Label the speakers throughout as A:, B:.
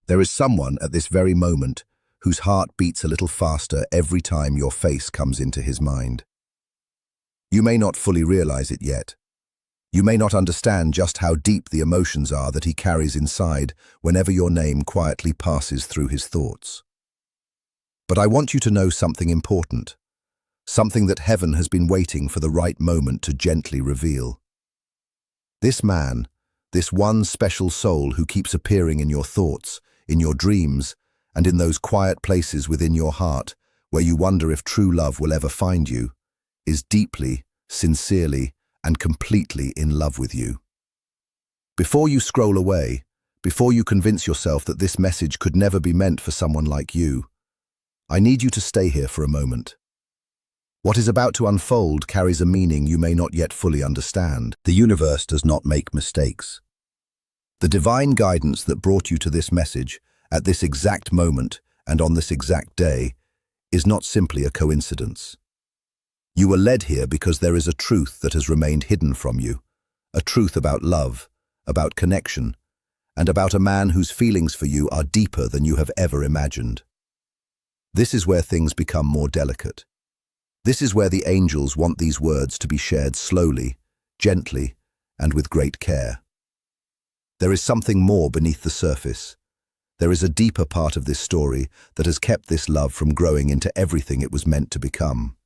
A: There is someone at this very moment whose heart beats a little faster every time your face comes into his mind. You may not fully realize it yet. You may not understand just how deep the emotions are that he carries inside whenever your name quietly passes through his thoughts. But I want you to know something important, something that heaven has been waiting for the right moment to gently reveal. This man, this one special soul who keeps appearing in your thoughts, in your dreams, and in those quiet places within your heart where you wonder if true love will ever find you, is deeply, sincerely, and completely in love with you. Before you scroll away, before you convince yourself that this message could never be meant for someone like you, I need you to stay here for a moment. What is about to unfold carries a meaning you may not yet fully understand. The universe does not make mistakes. The divine guidance that brought you to this message at this exact moment and on this exact day is not simply a coincidence. You were led here because there is a truth that has remained hidden from you, a truth about love, about connection, and about a man whose feelings for you are deeper than you have ever imagined. This is where things become more delicate. This is where the angels want these words to be shared slowly, gently, and with great care. There is something more beneath the surface. There is a deeper part of this story that has kept this love from growing into everything it was meant to become.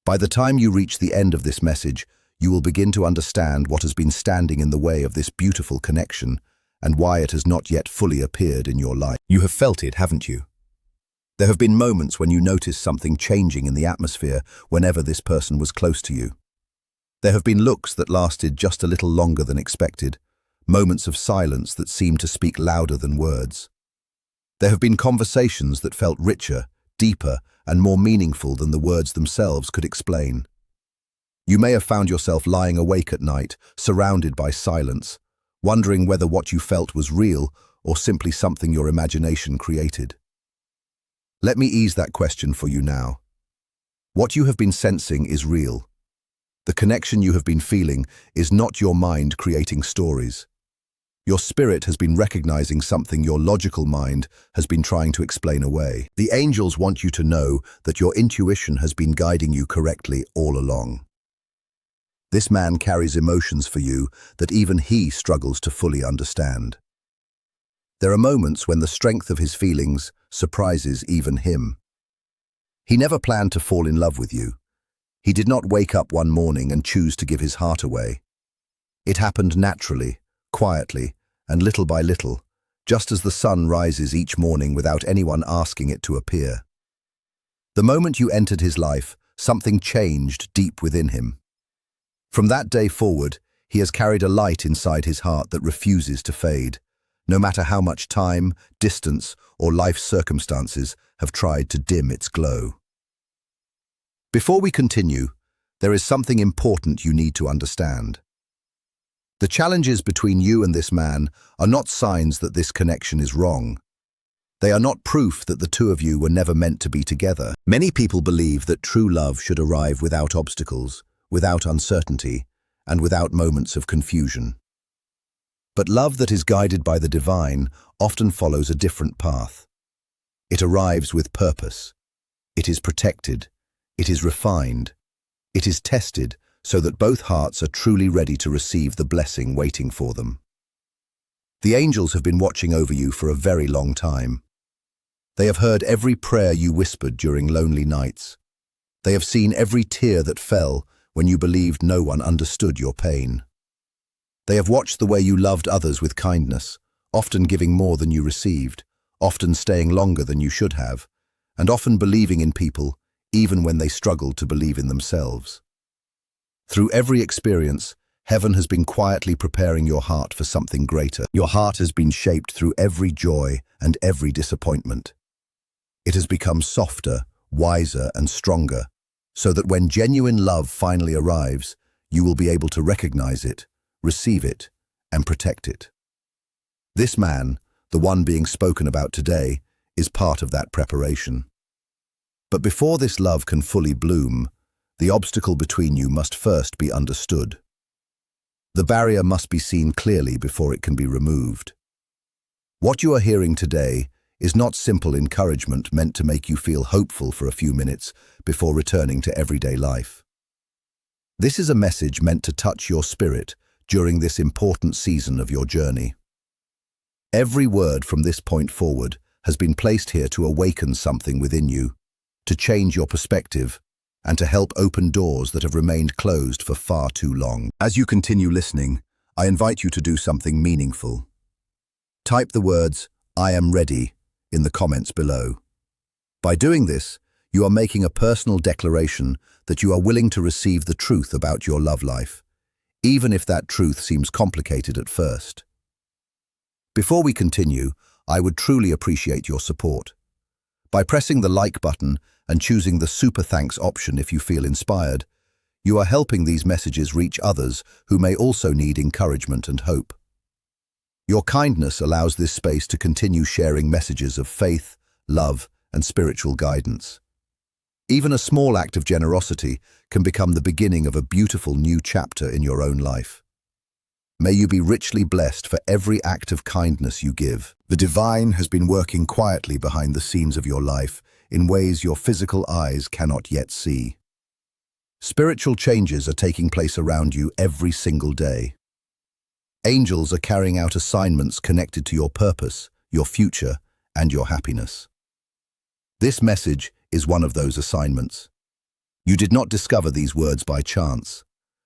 A: By the time you reach the end of this message, you will begin to understand what has been standing in the way of this beautiful connection and why it has not yet fully appeared in your life. You have felt it, haven't you? There have been moments when you noticed something changing in the atmosphere whenever this person was close to you. There have been looks that lasted just a little longer than expected, moments of silence that seemed to speak louder than words. There have been conversations that felt richer, deeper, and more meaningful than the words themselves could explain. You may have found yourself lying awake at night, surrounded by silence, wondering whether what you felt was real or simply something your imagination created. Let me ease that question for you now. What you have been sensing is real. The connection you have been feeling is not your mind creating stories. Your spirit has been recognizing something your logical mind has been trying to explain away. The angels want you to know that your intuition has been guiding you correctly all along. This man carries emotions for you that even he struggles to fully understand. There are moments when the strength of his feelings surprises even him. He never planned to fall in love with you. He did not wake up one morning and choose to give his heart away. It happened naturally, quietly, and little by little, just as the sun rises each morning without anyone asking it to appear. The moment you entered his life, something changed deep within him. From that day forward, he has carried a light inside his heart that refuses to fade, no matter how much time, distance, or life circumstances have tried to dim its glow. Before we continue, there is something important you need to understand. The challenges between you and this man are not signs that this connection is wrong. They are not proof that the two of you were never meant to be together. Many people believe that true love should arrive without obstacles, without uncertainty, and without moments of confusion. But love that is guided by the divine often follows a different path. It arrives with purpose. It is protected. It is refined. It is tested so that both hearts are truly ready to receive the blessing waiting for them. The angels have been watching over you for a very long time. They have heard every prayer you whispered during lonely nights. They have seen every tear that fell when you believed no one understood your pain. They have watched the way you loved others with kindness, often giving more than you received, often staying longer than you should have, and often believing in people even when they struggled to believe in themselves. Through every experience, heaven has been quietly preparing your heart for something greater. Your heart has been shaped through every joy and every disappointment. It has become softer, wiser, and stronger, so that when genuine love finally arrives, you will be able to recognize it, receive it, and protect it. This man, the one being spoken about today, is part of that preparation. But before this love can fully bloom, the obstacle between you must first be understood. The barrier must be seen clearly before it can be removed. What you are hearing today is not simple encouragement meant to make you feel hopeful for a few minutes before returning to everyday life. This is a message meant to touch your spirit during this important season of your journey. Every word from this point forward has been placed here to awaken something within you, to change your perspective, and to help open doors that have remained closed for far too long. As you continue listening, I invite you to do something meaningful. Type the words, "I am ready," in the comments below. By doing this, you are making a personal declaration that you are willing to receive the truth about your love life, even if that truth seems complicated at first. Before we continue, I would truly appreciate your support. By pressing the like button and choosing the super thanks option if you feel inspired, you are helping these messages reach others who may also need encouragement and hope. Your kindness allows this space to continue sharing messages of faith, love, and spiritual guidance. Even a small act of generosity can become the beginning of a beautiful new chapter in your own life. May you be richly blessed for every act of kindness you give. The divine has been working quietly behind the scenes of your life in ways your physical eyes cannot yet see. Spiritual changes are taking place around you every single day. Angels are carrying out assignments connected to your purpose, your future, and your happiness. This message is one of those assignments. You did not discover these words by chance.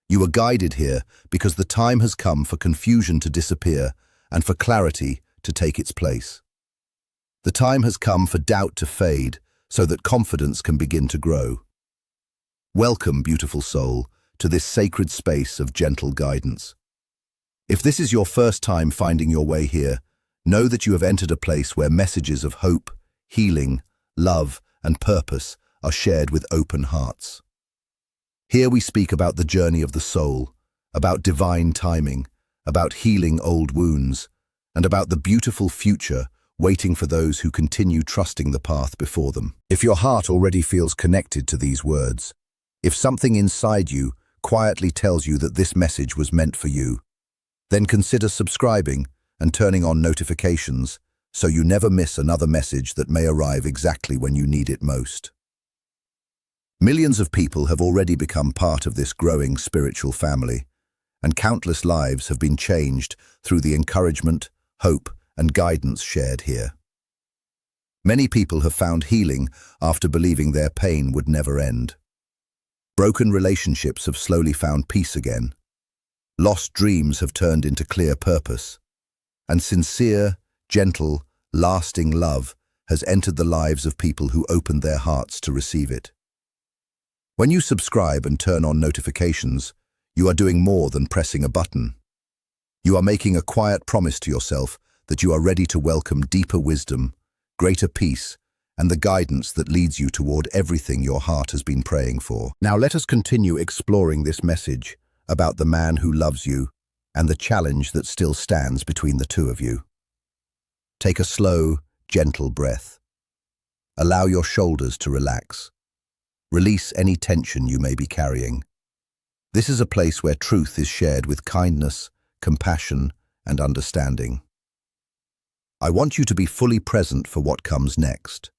A: You were guided here because the time has come for confusion to disappear and for clarity to take its place. The time has come for doubt to fade so that confidence can begin to grow. Welcome, beautiful soul, to this sacred space of gentle guidance. If this is your first time finding your way here, know that you have entered a place where messages of hope, healing, love, and purpose are shared with open hearts. Here we speak about the journey of the soul, about divine timing, about healing old wounds, and about the beautiful future waiting for those who continue trusting the path before them. If your heart already feels connected to these words, if something inside you quietly tells you that this message was meant for you, then consider subscribing and turning on notifications so you never miss another message that may arrive exactly when you need it most. Millions of people have already become part of this growing spiritual family, and countless lives have been changed through the encouragement, hope, and guidance shared here. Many people have found healing after believing their pain would never end. Broken relationships have slowly found peace again. Lost dreams have turned into clear purpose, and sincere, gentle, lasting love has entered the lives of people who opened their hearts to receive it. When you subscribe and turn on notifications, you are doing more than pressing a button. You are making a quiet promise to yourself that you are ready to welcome deeper wisdom, greater peace, and the guidance that leads you toward everything your heart has been praying for. Now let us continue exploring this message about the man who loves you and the challenge that still stands between the two of you. Take a slow, gentle breath. Allow your shoulders to relax. Release any tension you may be carrying. This is a place where truth is shared with kindness, compassion, and understanding. I want you to be fully present for what comes next.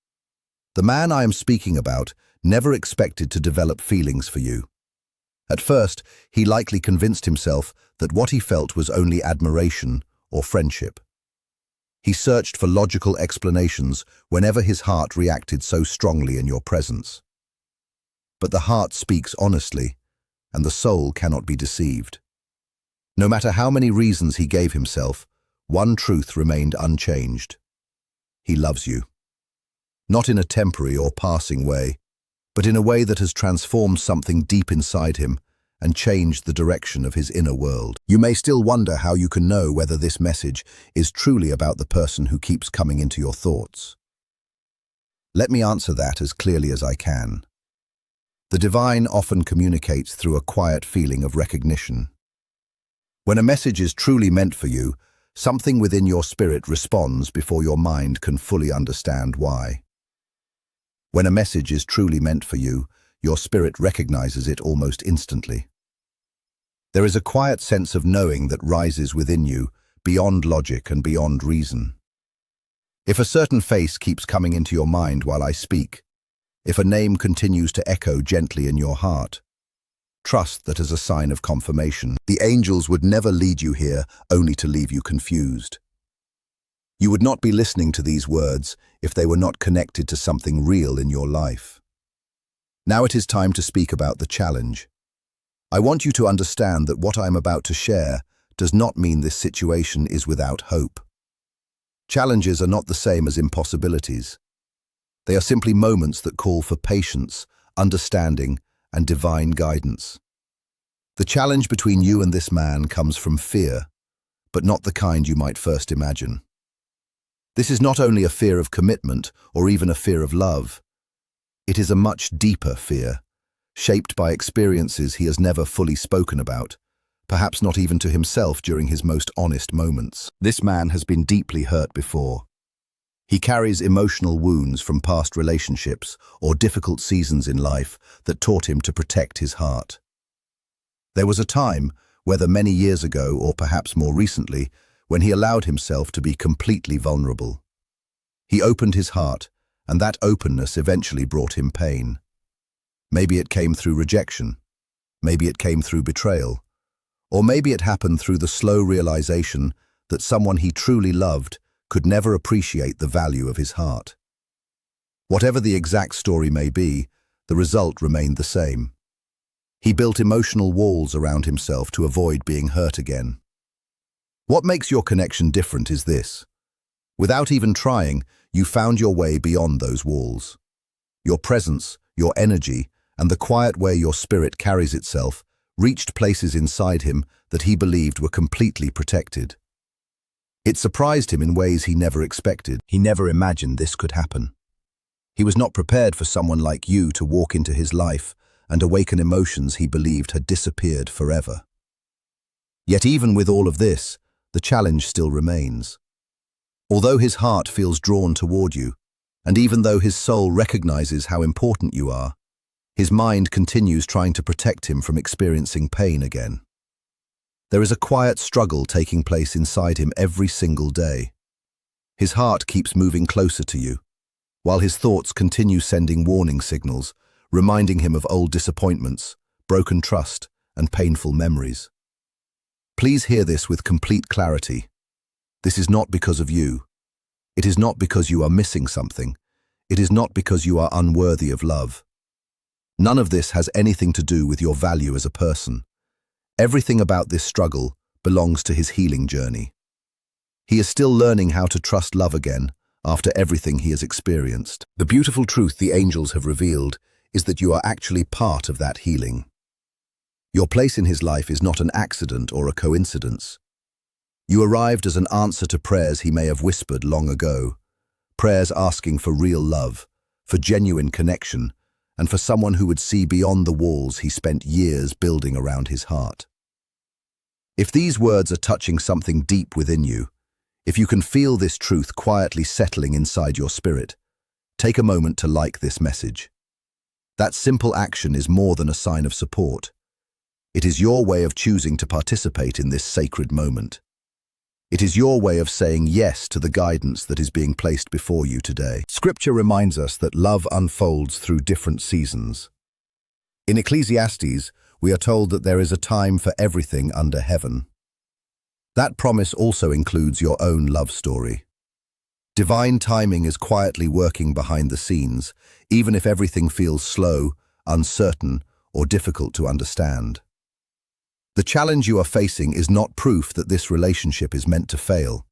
A: The man I am speaking about never expected to develop feelings for you. At first, he likely convinced himself that what he felt was only admiration or friendship. He searched for logical explanations whenever his heart reacted so strongly in your presence. But the heart speaks honestly, and the soul cannot be deceived. No matter how many reasons he gave himself, one truth remained unchanged. He loves you. Not in a temporary or passing way, but in a way that has transformed something deep inside him and changed the direction of his inner world. You may still wonder how you can know whether this message is truly about the person who keeps coming into your thoughts. Let me answer that as clearly as I can. The divine often communicates through a quiet feeling of recognition. When a message is truly meant for you, something within your spirit responds before your mind can fully understand why. When a message is truly meant for you, your spirit recognizes it almost instantly. There is a quiet sense of knowing that rises within you, beyond logic and beyond reason. If a certain face keeps coming into your mind while I speak, if a name continues to echo gently in your heart, trust that as a sign of confirmation. The angels would never lead you here only to leave you confused. You would not be listening to these words if they were not connected to something real in your life. Now it is time to speak about the challenge. I want you to understand that what I am about to share does not mean this situation is without hope. Challenges are not the same as impossibilities. They are simply moments that call for patience, understanding, and divine guidance. The challenge between you and this man comes from fear, but not the kind you might first imagine. This is not only a fear of commitment or even a fear of love. It is a much deeper fear, shaped by experiences he has never fully spoken about, perhaps not even to himself during his most honest moments. This man has been deeply hurt before. He carries emotional wounds from past relationships or difficult seasons in life that taught him to protect his heart. There was a time, whether many years ago or perhaps more recently, when he allowed himself to be completely vulnerable. He opened his heart, and that openness eventually brought him pain. Maybe it came through rejection, maybe it came through betrayal, or maybe it happened through the slow realization that someone he truly loved could never appreciate the value of his heart. Whatever the exact story may be, the result remained the same. He built emotional walls around himself to avoid being hurt again. What makes your connection different is this. Without even trying, you found your way beyond those walls. Your presence, your energy, and the quiet way your spirit carries itself reached places inside him that he believed were completely protected. It surprised him in ways he never expected. He never imagined this could happen. He was not prepared for someone like you to walk into his life and awaken emotions he believed had disappeared forever. Yet even with all of this, the challenge still remains. Although his heart feels drawn toward you, and even though his soul recognizes how important you are, his mind continues trying to protect him from experiencing pain again. There is a quiet struggle taking place inside him every single day. His heart keeps moving closer to you, while his thoughts continue sending warning signals, reminding him of old disappointments, broken trust, and painful memories. Please hear this with complete clarity. This is not because of you. It is not because you are missing something. It is not because you are unworthy of love. None of this has anything to do with your value as a person. Everything about this struggle belongs to his healing journey. He is still learning how to trust love again after everything he has experienced. The beautiful truth the angels have revealed is that you are actually part of that healing. Your place in his life is not an accident or a coincidence. You arrived as an answer to prayers he may have whispered long ago, prayers asking for real love, for genuine connection, and for someone who would see beyond the walls he spent years building around his heart. If these words are touching something deep within you, if you can feel this truth quietly settling inside your spirit, take a moment to like this message. That simple action is more than a sign of support. It is your way of choosing to participate in this sacred moment. It is your way of saying yes to the guidance that is being placed before you today. Scripture reminds us that love unfolds through different seasons. In Ecclesiastes, we are told that there is a time for everything under heaven. That promise also includes your own love story. Divine timing is quietly working behind the scenes, even if everything feels slow, uncertain, or difficult to understand. The challenge you are facing is not proof that this relationship is meant to fail.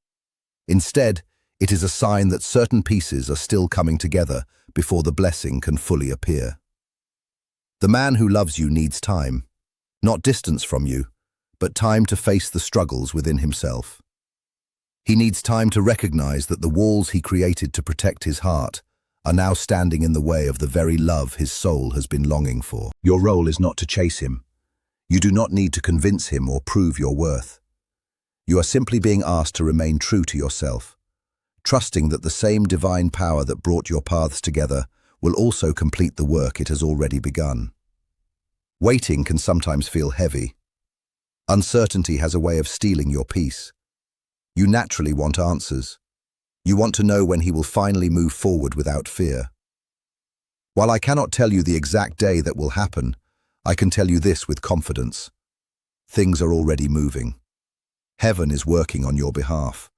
A: Instead, it is a sign that certain pieces are still coming together before the blessing can fully appear. The man who loves you needs time, not distance from you, but time to face the struggles within himself. He needs time to recognize that the walls he created to protect his heart are now standing in the way of the very love his soul has been longing for. Your role is not to chase him. You do not need to convince him or prove your worth. You are simply being asked to remain true to yourself, trusting that the same divine power that brought your paths together will also complete the work it has already begun. Waiting can sometimes feel heavy. Uncertainty has a way of stealing your peace. You naturally want answers. You want to know when he will finally move forward without fear. While I cannot tell you the exact day that will happen, I can tell you this with confidence. Things are already moving. Heaven is working on your behalf.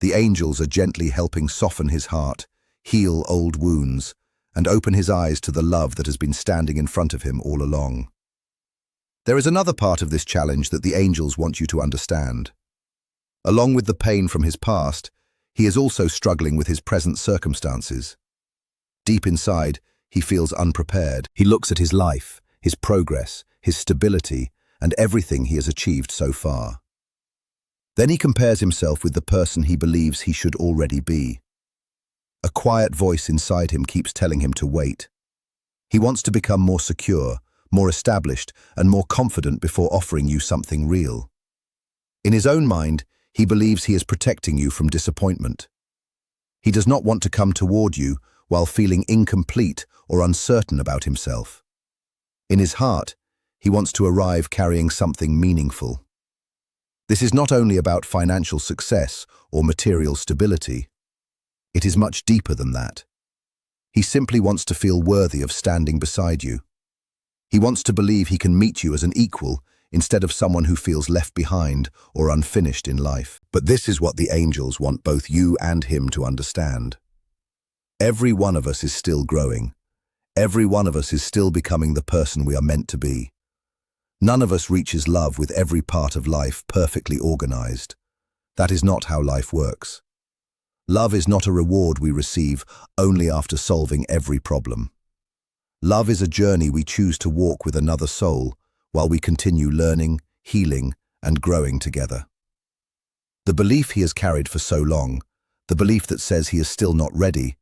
A: The angels are gently helping soften his heart, heal old wounds, and open his eyes to the love that has been standing in front of him all along. There is another part of this challenge that the angels want you to understand. Along with the pain from his past, he is also struggling with his present circumstances. Deep inside, he feels unprepared. He looks at his life, his progress, his stability, and everything he has achieved so far. Then he compares himself with the person he believes he should already be. A quiet voice inside him keeps telling him to wait. He wants to become more secure, more established, and more confident before offering you something real. In his own mind, he believes he is protecting you from disappointment. He does not want to come toward you while feeling incomplete or uncertain about himself. In his heart, he wants to arrive carrying something meaningful. This is not only about financial success or material stability. It is much deeper than that. He simply wants to feel worthy of standing beside you. He wants to believe he can meet you as an equal instead of someone who feels left behind or unfinished in life. But this is what the angels want both you and him to understand. Every one of us is still growing. Every one of us is still becoming the person we are meant to be. None of us reaches love with every part of life perfectly organized. That is not how life works. Love is not a reward we receive only after solving every problem. Love is a journey we choose to walk with another soul while we continue learning, healing, and growing together. The belief he has carried for so long, the belief that says he is still not ready,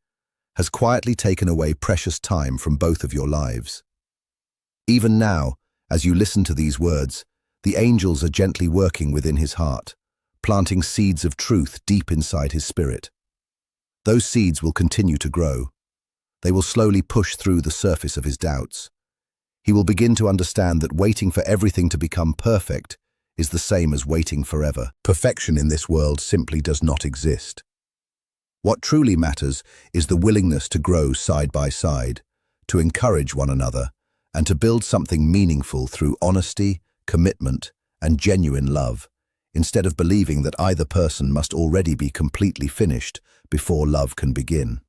A: has quietly taken away precious time from both of your lives. Even now, as you listen to these words, the angels are gently working within his heart, planting seeds of truth deep inside his spirit. Those seeds will continue to grow. They will slowly push through the surface of his doubts. He will begin to understand that waiting for everything to become perfect is the same as waiting forever. Perfection in this world simply does not exist. What truly matters is the willingness to grow side by side, to encourage one another, and to build something meaningful through honesty, commitment, and genuine love, instead of believing that either person must already be completely finished before love can begin.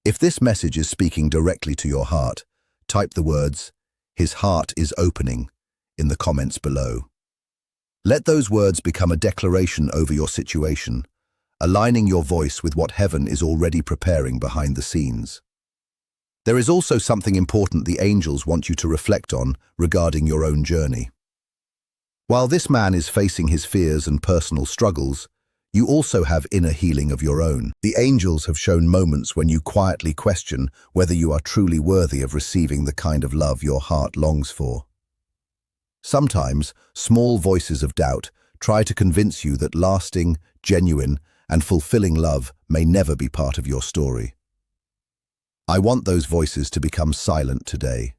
A: If this message is speaking directly to your heart, type the words, "His heart is opening," in the comments below. Let those words become a declaration over your situation, aligning your voice with what heaven is already preparing behind the scenes. There is also something important the angels want you to reflect on regarding your own journey. While this man is facing his fears and personal struggles, you also have inner healing of your own. The angels have shown moments when you quietly question whether you are truly worthy of receiving the kind of love your heart longs for. Sometimes, small voices of doubt try to convince you that lasting, genuine, and fulfilling love may never be part of your story. I want those voices to become silent today.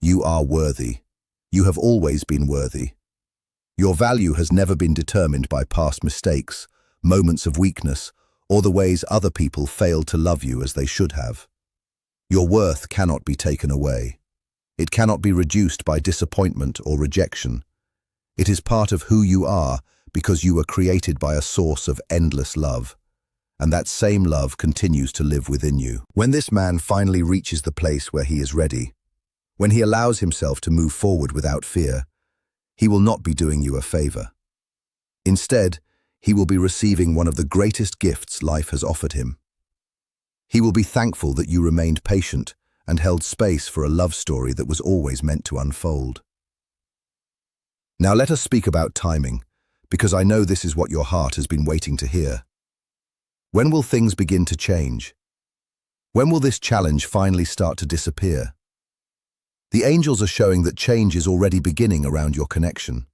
A: You are worthy. You have always been worthy. Your value has never been determined by past mistakes, moments of weakness, or the ways other people failed to love you as they should have. Your worth cannot be taken away. It cannot be reduced by disappointment or rejection. It is part of who you are because you were created by a source of endless love. And that same love continues to live within you. When this man finally reaches the place where he is ready, when he allows himself to move forward without fear, he will not be doing you a favor. Instead, he will be receiving one of the greatest gifts life has offered him. He will be thankful that you remained patient and held space for a love story that was always meant to unfold. Now let us speak about timing, because I know this is what your heart has been waiting to hear. When will things begin to change? When will this challenge finally start to disappear? The angels are showing that change is already beginning around your connection.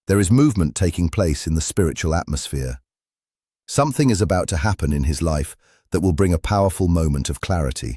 A: There is movement taking place in the spiritual atmosphere. Something is about to happen in his life that will bring a powerful moment of clarity.